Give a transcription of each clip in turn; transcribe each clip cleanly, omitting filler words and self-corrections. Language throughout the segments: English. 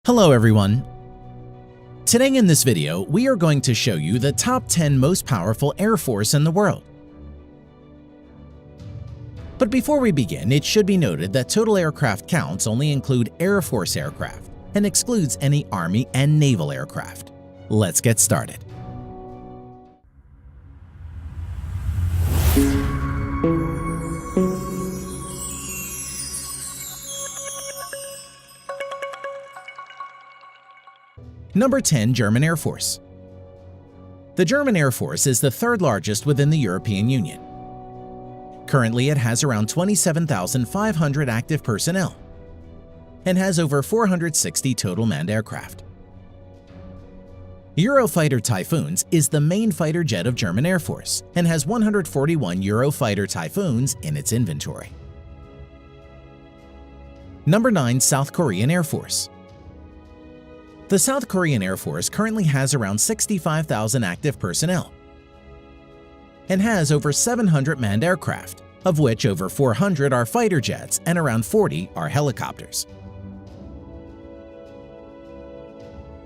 Hello everyone! Today in this video, we are going to show you the top 10 most powerful air force in the world. But before we begin, it should be noted that total aircraft counts only include Air Force aircraft and excludes any Army and naval aircraft. Let's get started. Number 10. German Air Force. The German Air Force is the third largest within the European Union. Currently, it has around 27,500 active personnel and has over 460 total manned aircraft. Eurofighter Typhoons is the main fighter jet of German Air Force and has 141 Eurofighter Typhoons in its inventory. Number 9. South Korean Air Force. The South Korean Air Force currently has around 65,000 active personnel and has over 700 manned aircraft, of which over 400 are fighter jets and around 40 are helicopters.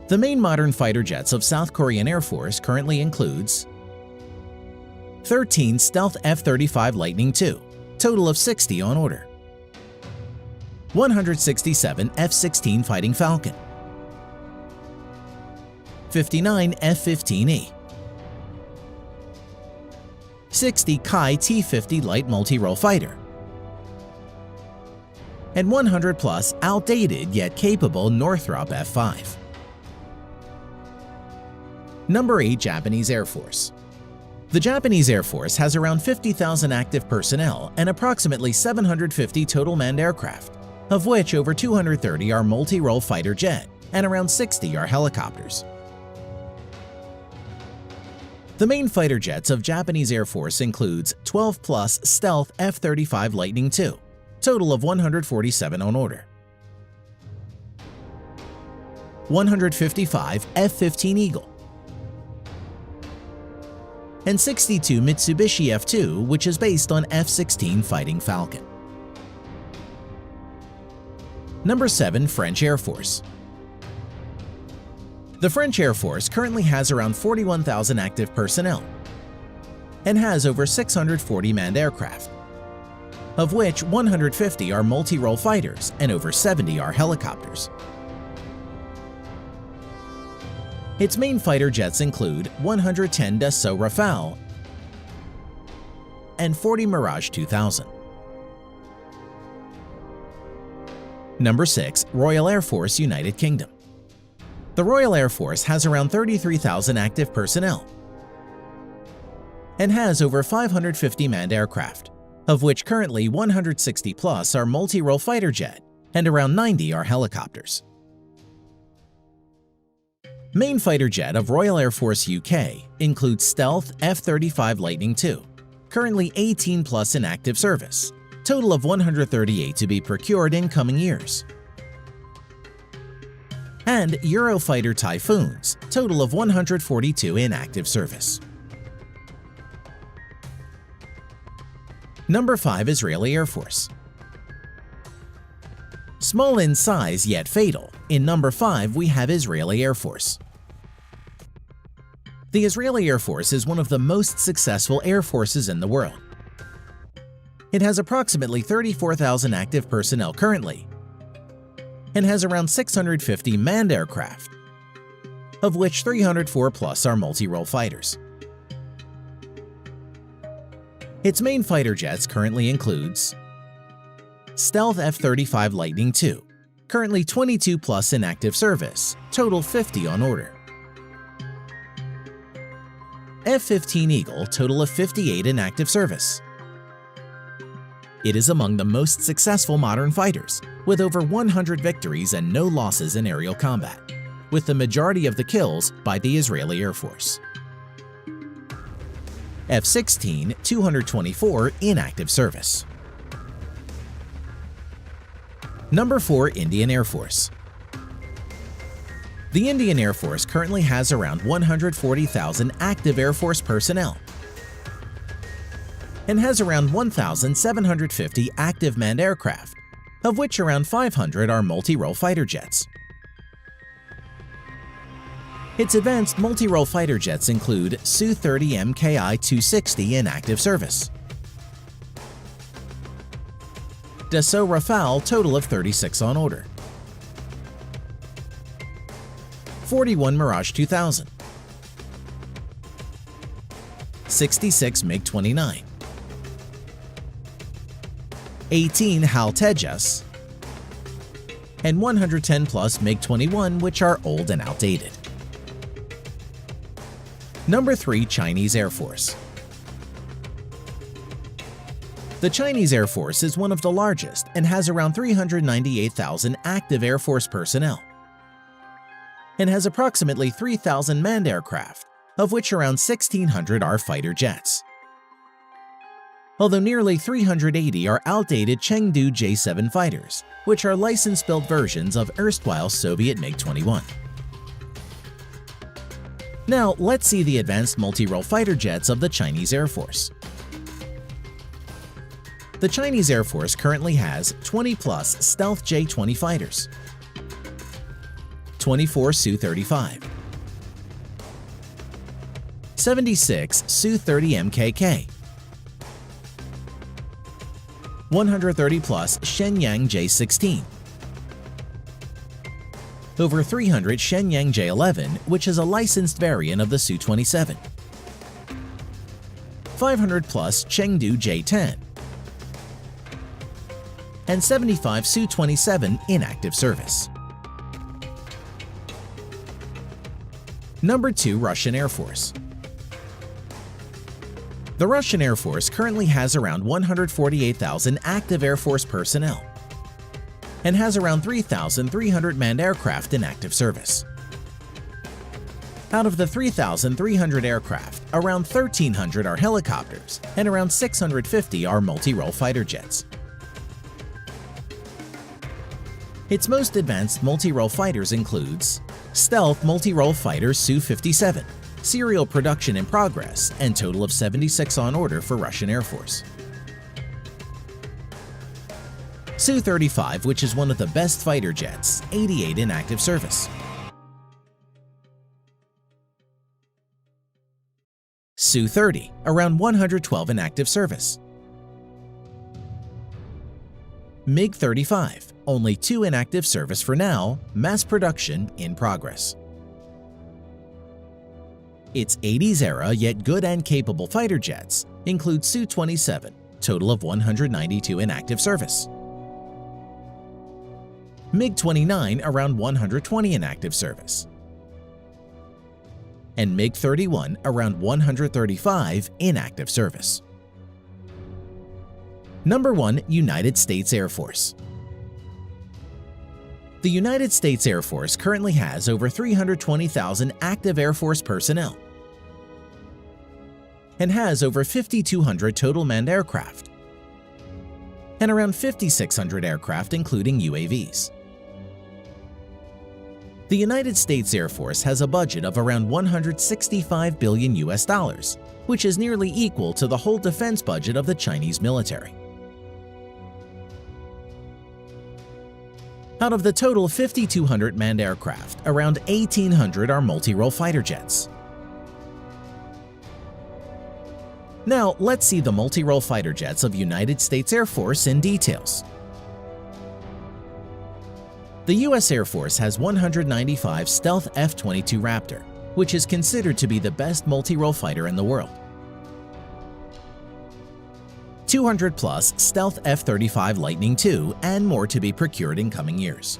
The main modern fighter jets of South Korean Air Force currently includes 13 Stealth F35 Lightning II, total of 60 on order, 167 F-16 Fighting Falcon, 59 F15E, 60 Kai T-50 light multi-role fighter, and 100 plus outdated yet capable Northrop F5. Number 8. Japanese Air Force. The Japanese Air Force has around 50,000 active personnel and approximately 750 total manned aircraft, of which over 230 are multi-role fighter jet and around 60 are helicopters. The main fighter jets of Japanese Air Force includes 12 plus Stealth F35 Lightning II, total of 147 on order, 155 F-15 Eagle, and 62 Mitsubishi F2, which is based on F-16 Fighting Falcon. Number 7. French Air Force. The French Air Force currently has around 41,000 active personnel and has over 640 manned aircraft, of which 150 are multi-role fighters and over 70 are helicopters. Its main fighter jets include 110 Dassault Rafale and 40 Mirage 2000. Number 6. Royal Air Force, United Kingdom. The Royal Air Force has around 33,000 active personnel and has over 550 manned aircraft, of which currently 160 plus are multi-role fighter jet and around 90 are helicopters. Main fighter jet of Royal Air Force UK includes Stealth F35 Lightning II, currently 18 plus in active service, total of 138 to be procured in coming years, and Eurofighter Typhoons, total of 142 in active service. Number 5. Israeli Air Force. Small in size yet fatal, in number 5 we have Israeli Air Force. The Israeli Air Force is one of the most successful air forces in the world. It has approximately 34,000 active personnel currently and has around 650 manned aircraft, of which 304 plus are multi-role fighters. Its main fighter jets currently includes Stealth F35 Lightning II, currently 22 plus in active service, total 50 on order, F15 Eagle, total of 58 in active service. It is among the most successful modern fighters, with over 100 victories and no losses in aerial combat, with the majority of the kills by the Israeli Air Force. F-16, 224 in active service. Number 4. Indian Air Force. The Indian Air Force currently has around 140,000 active Air Force personnel and has around 1,750 active manned aircraft, of which around 500 are multi-role fighter jets. Its advanced multi-role fighter jets include Su-30M Kai 260 in active service, Dassault Rafale total of 36 on order, 41 Mirage 2000, 66 MiG-29, 18 HAL Tejas, and 110 plus MiG-21, which are old and outdated. Number 3. Chinese Air Force. The Chinese Air Force is one of the largest and has around 398,000 active Air Force personnel, and has approximately 3,000 manned aircraft, of which around 1,600 are fighter jets. Although nearly 380 are outdated Chengdu J-7 fighters, which are license-built versions of erstwhile Soviet MiG-21. Now, let's see the advanced multi-role fighter jets of the Chinese Air Force. The Chinese Air Force currently has 20-plus stealth J-20 fighters, 24 Su-35, 76 Su-30M Kai, 130-plus Shenyang J-16, over 300 Shenyang J-11, which is a licensed variant of the Su-27, 500-plus Chengdu J-10, and 75 Su-27 in active service. Number 2. Russian Air Force. The Russian Air Force currently has around 148,000 active Air Force personnel and has around 3,300 manned aircraft in active service. Out of the 3,300 aircraft, around 1,300 are helicopters and around 650 are multi-role fighter jets. Its most advanced multi-role fighters includes stealth multi-role fighter Su-57, serial production in progress, and total of 76 on order for Russian Air Force. Su-35, which is one of the best fighter jets, 88 in active service. Su-30, around 112 in active service. MiG-35, only 2 in active service for now, mass production in progress. Its 80s era yet good and capable fighter jets include Su-27, total of 192 in active service. MiG-29, around 120 in active service. And MiG-31, around 135 in active service. Number 1. United States Air Force. The United States Air Force currently has over 320,000 active Air Force personnel and has over 5,200 total manned aircraft and around 5,600 aircraft including UAVs. The United States Air Force has a budget of around $165 billion US, which is nearly equal to the whole defense budget of the Chinese military. Out of the total 5,200 manned aircraft, around 1,800 are multi-role fighter jets. Now, let's see the multi-role fighter jets of United States Air Force in details. The U.S. Air Force has 195 stealth F-22 Raptor, which is considered to be the best multi-role fighter in the world. 200-plus stealth F-35 Lightning II, and more to be procured in coming years.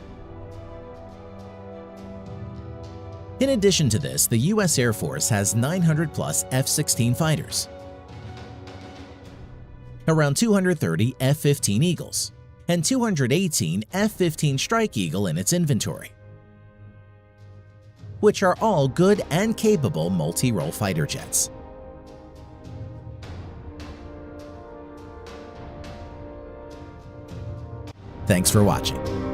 In addition to this, the U.S. Air Force has 900-plus F-16 fighters, around 230 F-15 Eagles, and 218 F-15 Strike Eagle in its inventory, which are all good and capable multi-role fighter jets. Thanks for watching.